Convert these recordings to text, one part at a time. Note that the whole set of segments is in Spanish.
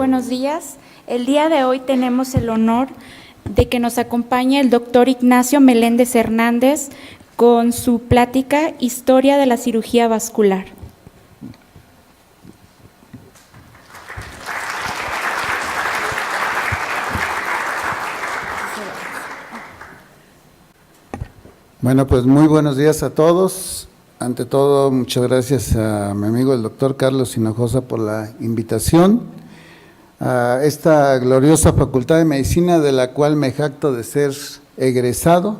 buenos días. El día de hoy tenemos el honor de que nos acompañe el doctor Ignacio Meléndez Hernández con su plática Historia de la cirugía vascular. Bueno, pues muy buenos días a todos. Ante todo, muchas gracias a mi amigo el doctor Carlos Hinojosa por la invitación a esta gloriosa Facultad de Medicina, de la cual me jacto de ser egresado,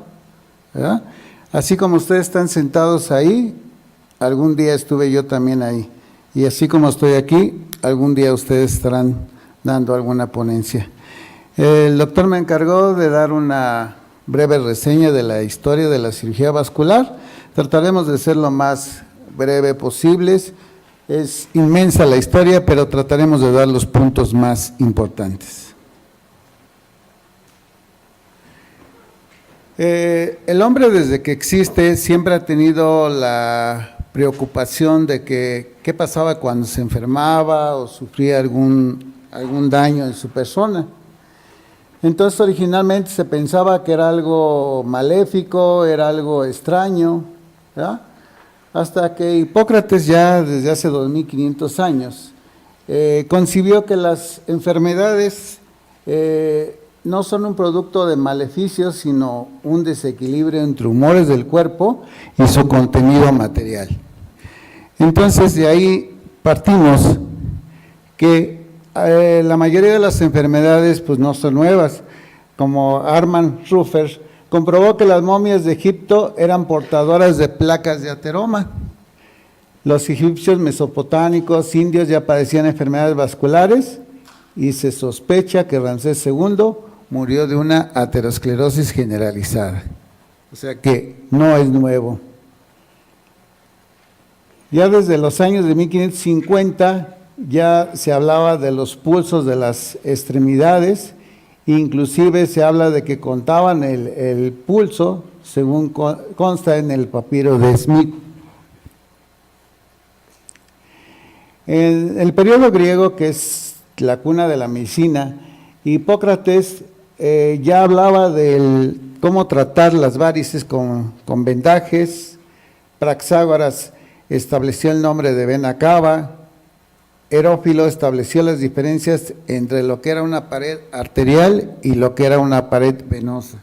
¿verdad? Así como ustedes están sentados ahí, algún día estuve yo también ahí, y así como estoy aquí, algún día ustedes estarán dando alguna ponencia. El doctor me encargó de dar una breve reseña de la historia de la cirugía vascular. Trataremos de ser lo más breve posibles. Es inmensa la historia, pero trataremos de dar los puntos más importantes. El hombre, desde que existe, siempre ha tenido la preocupación de que qué pasaba cuando se enfermaba o sufría algún daño en su persona. Entonces, originalmente se pensaba que era algo maléfico, era algo extraño, ¿verdad? Hasta que Hipócrates, ya desde hace 2500 años, concibió que las enfermedades no son un producto de maleficios, sino un desequilibrio entre humores del cuerpo y su contenido material. Entonces, de ahí partimos que la mayoría de las enfermedades pues no son nuevas, como Armand Ruffers comprobó que las momias de Egipto eran portadoras de placas de ateroma. Los egipcios mesopotámicos, indios ya padecían enfermedades vasculares y se sospecha que Ramsés II murió de una aterosclerosis generalizada. O sea que no es nuevo. Ya desde los años de 1550 ya se hablaba de los pulsos de las extremidades, inclusive se habla de que contaban el pulso, según consta en el papiro de Smith. En el periodo griego, que es la cuna de la medicina, Hipócrates ya hablaba de cómo tratar las varices con vendajes. Praxágoras estableció el nombre de vena cava. Herófilo estableció las diferencias entre lo que era una pared arterial y lo que era una pared venosa.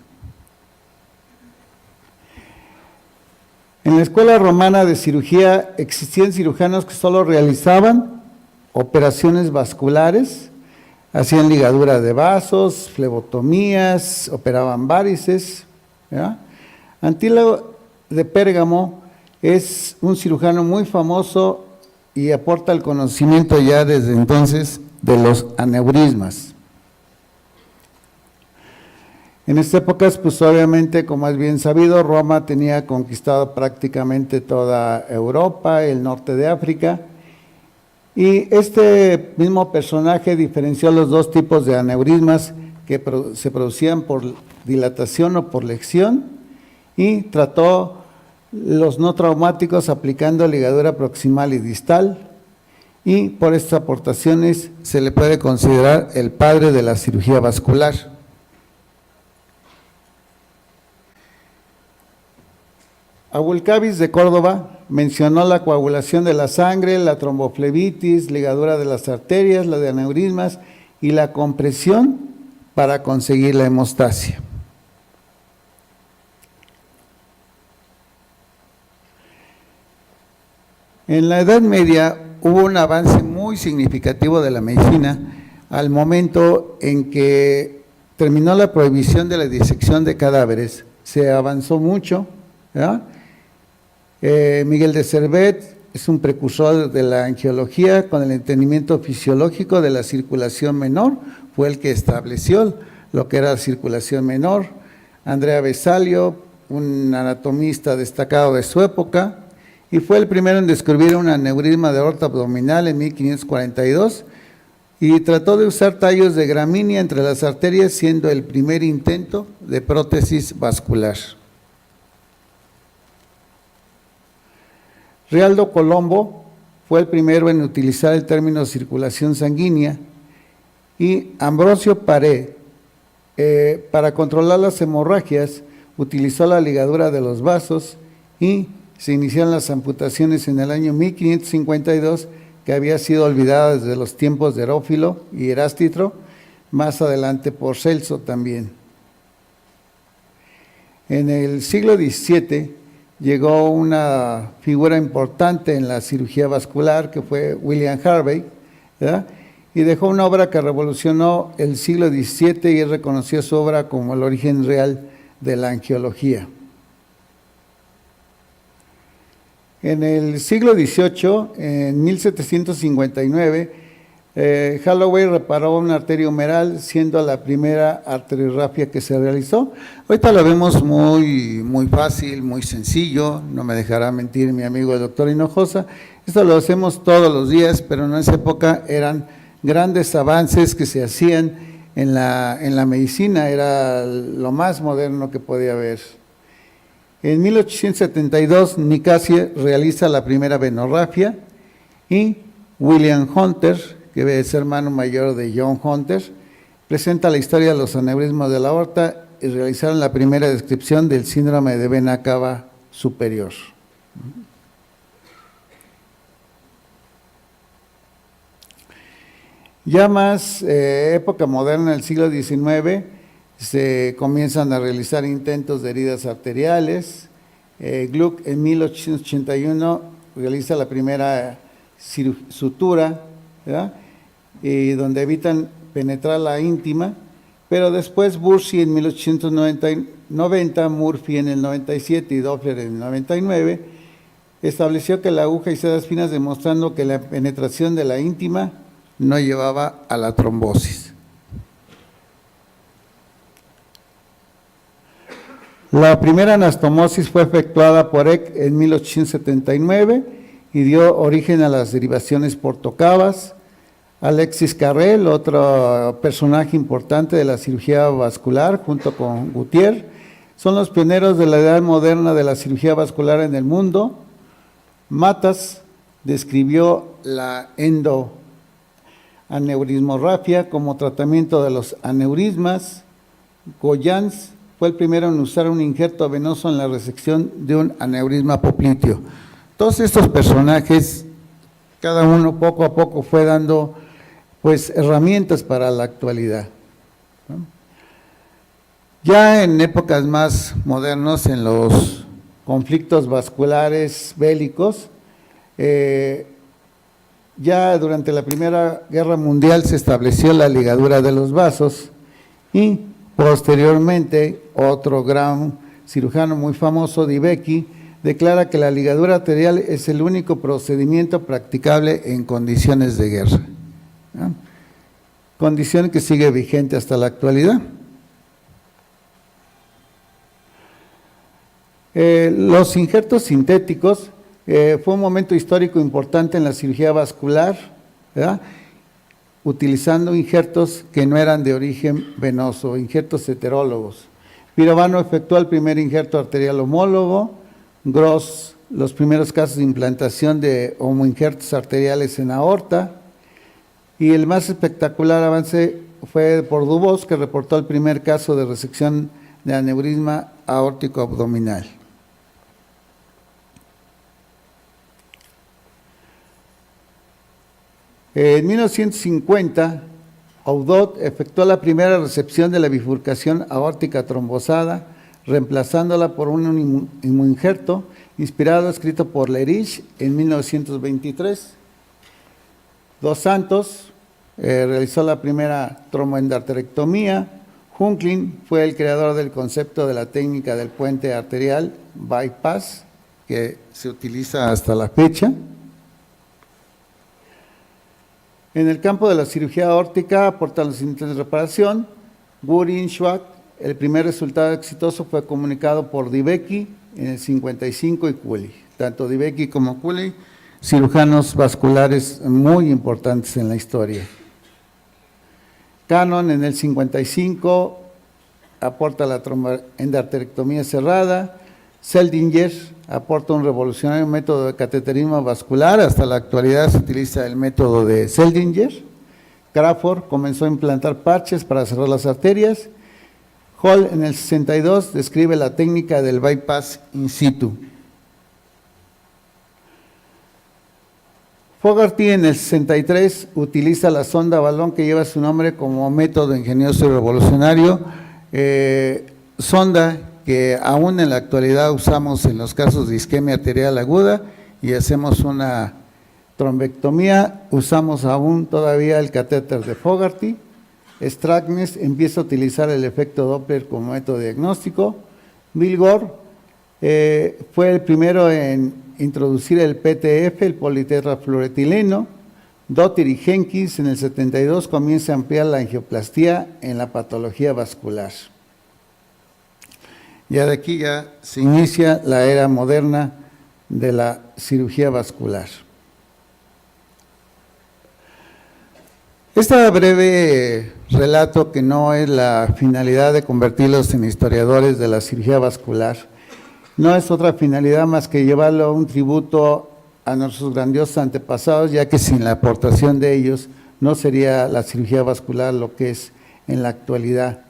En la escuela romana de cirugía existían cirujanos que solo realizaban operaciones vasculares, hacían ligadura de vasos, flebotomías, operaban varices, ¿verdad? Antíloco de Pérgamo es un cirujano muy famoso y aporta el conocimiento ya desde entonces de los aneurismas. En estas épocas, pues obviamente, como es bien sabido, Roma tenía conquistado prácticamente toda Europa, el norte de África, y este mismo personaje diferenció los dos tipos de aneurismas que se producían por dilatación o por lección, y trató los no traumáticos aplicando ligadura proximal y distal, y por estas aportaciones se le puede considerar el padre de la cirugía vascular. Abulcabis de Córdoba mencionó la coagulación de la sangre, la tromboflebitis, ligadura de las arterias, la de aneurismas y la compresión para conseguir la hemostasia. En la Edad Media hubo un avance muy significativo de la medicina al momento en que terminó la prohibición de la disección de cadáveres. Se avanzó mucho, ¿verdad? Miguel de Servet es un precursor de la angiología con el entendimiento fisiológico de la circulación menor, fue el que estableció lo que era la circulación menor. Andrea Vesalio, un anatomista destacado de su época, y fue el primero en descubrir un aneurisma de aorta abdominal en 1542 y trató de usar tallos de gramínea entre las arterias, siendo el primer intento de prótesis vascular. Realdo Colombo fue el primero en utilizar el término circulación sanguínea Y Ambrosio Paré, para controlar las hemorragias, utilizó la ligadura de los vasos y se iniciaron las amputaciones en el año 1552, que había sido olvidada desde los tiempos de Herófilo y Erástitro, más adelante por Celso también. En el siglo XVII llegó una figura importante en la cirugía vascular, que fue William Harvey, ¿verdad? Y dejó una obra que revolucionó el siglo XVII y reconoció su obra como el origen real de la angiología. En el siglo XVIII, en 1759, Holloway reparó una arteria humeral, siendo la primera arteriografía que se realizó. Ahorita lo vemos muy fácil, muy sencillo, no me dejará mentir mi amigo el doctor Hinojosa. Esto lo hacemos todos los días, pero en esa época eran grandes avances que se hacían en la medicina, era lo más moderno que podía haber. En 1872, Nicasio realiza la primera venorrafia y William Hunter, que es hermano mayor de John Hunter, presenta la historia de los aneurismas de la aorta y realizaron la primera descripción del síndrome de vena cava superior. Ya más época moderna, en el siglo XIX, se comienzan a realizar intentos de heridas arteriales. Gluck en 1881 realiza la primera sutura, ¿verdad? Donde evitan penetrar la íntima, pero después Bursey en 1890, Murphy en el 97 y Doppler en el 99, estableció que la aguja y sedas finas, demostrando que la penetración de la íntima no llevaba a la trombosis. La primera anastomosis fue efectuada por Eck en 1879 y dio origen a las derivaciones portocavas. Alexis Carrel, otro personaje importante de la cirugía vascular, junto con Gutiérrez, son los pioneros de la edad moderna de la cirugía vascular en el mundo. Matas describió la endoaneurismografía como tratamiento de los aneurismas. Goyans fue el primero en usar un injerto venoso en la resección de un aneurisma popliteo. Todos estos personajes, cada uno poco a poco fue dando pues herramientas para la actualidad, ¿no? Ya en épocas más modernas, en los conflictos vasculares bélicos, ya durante la Primera Guerra Mundial se estableció la ligadura de los vasos y posteriormente otro gran cirujano muy famoso, Dibecki, declara que la ligadura arterial es el único procedimiento practicable en condiciones de guerra, ¿no? Condición que sigue vigente hasta la actualidad. Los injertos sintéticos fue un momento histórico importante en la cirugía vascular, ¿verdad? Utilizando injertos que no eran de origen venoso, injertos heterólogos. Pirovano efectuó el primer injerto arterial homólogo, Gross los primeros casos de implantación de homoinjertos arteriales en aorta, y el más espectacular avance fue por Dubos, que reportó el primer caso de resección de aneurisma aórtico abdominal. En 1950, Audot efectuó la primera recepción de la bifurcación aórtica trombosada, reemplazándola por un injerto inspirado, escrito por Lerich en 1923. Dos Santos realizó la primera tromboendarterectomía. Hunklin fue el creador del concepto de la técnica del puente arterial, bypass, que se utiliza hasta la fecha. En el campo de la cirugía aórtica aportan los intentos de reparación. Gurin, Schwab, el primer resultado exitoso fue comunicado por Dibecki en el 55 y Cooley. Tanto Dibecki como Cooley, cirujanos vasculares muy importantes en la historia. Cannon en el 55 aporta la tromboendarterectomía cerrada. Seldinger aporta un revolucionario método de cateterismo vascular. Hasta la actualidad se utiliza el método de Seldinger. Crawford comenzó a implantar parches para cerrar las arterias. Hall en el 62 describe la técnica del bypass in situ. Fogarty en el 63 utiliza la sonda balón que lleva su nombre como método ingenioso y revolucionario, sonda que aún en la actualidad usamos en los casos de isquemia arterial aguda y hacemos una trombectomía, usamos aún todavía el catéter de Fogarty. Stracnes empieza a utilizar el efecto Doppler como método diagnóstico. Bill Gore fue el primero en introducir el PTF, el politetrafluoretileno. Dottir y Jenkins en el 72 comienza a ampliar la angioplastía en la patología vascular. Ya de aquí ya se inicia la era moderna de la cirugía vascular. Este breve relato, que no es la finalidad de convertirlos en historiadores de la cirugía vascular, no es otra finalidad más que llevarlo a un tributo a nuestros grandiosos antepasados, ya que sin la aportación de ellos no sería la cirugía vascular lo que es en la actualidad,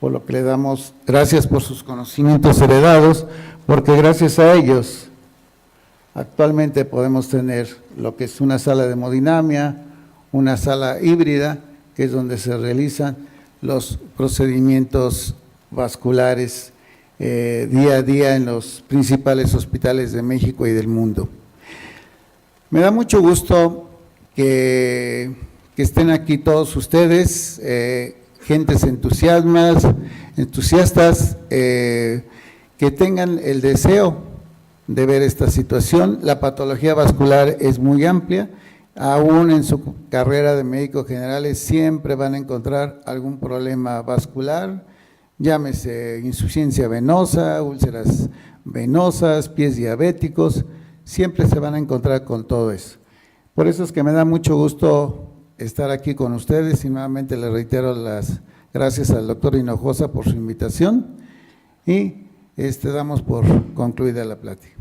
por lo que le damos gracias por sus conocimientos heredados, porque gracias a ellos actualmente podemos tener lo que es una sala de hemodinamia, una sala híbrida, que es donde se realizan los procedimientos vasculares día a día en los principales hospitales de México y del mundo. Me da mucho gusto que estén aquí todos ustedes, gentes entusiastas, que tengan el deseo de ver esta situación. La patología vascular es muy amplia. Aún en su carrera de médicos generales siempre van a encontrar algún problema vascular, llámese insuficiencia venosa, úlceras venosas, pies diabéticos, siempre se van a encontrar con todo eso. Por eso es que me da mucho gusto estar aquí con ustedes y nuevamente les reitero las gracias al doctor Hinojosa por su invitación y damos por concluida la plática.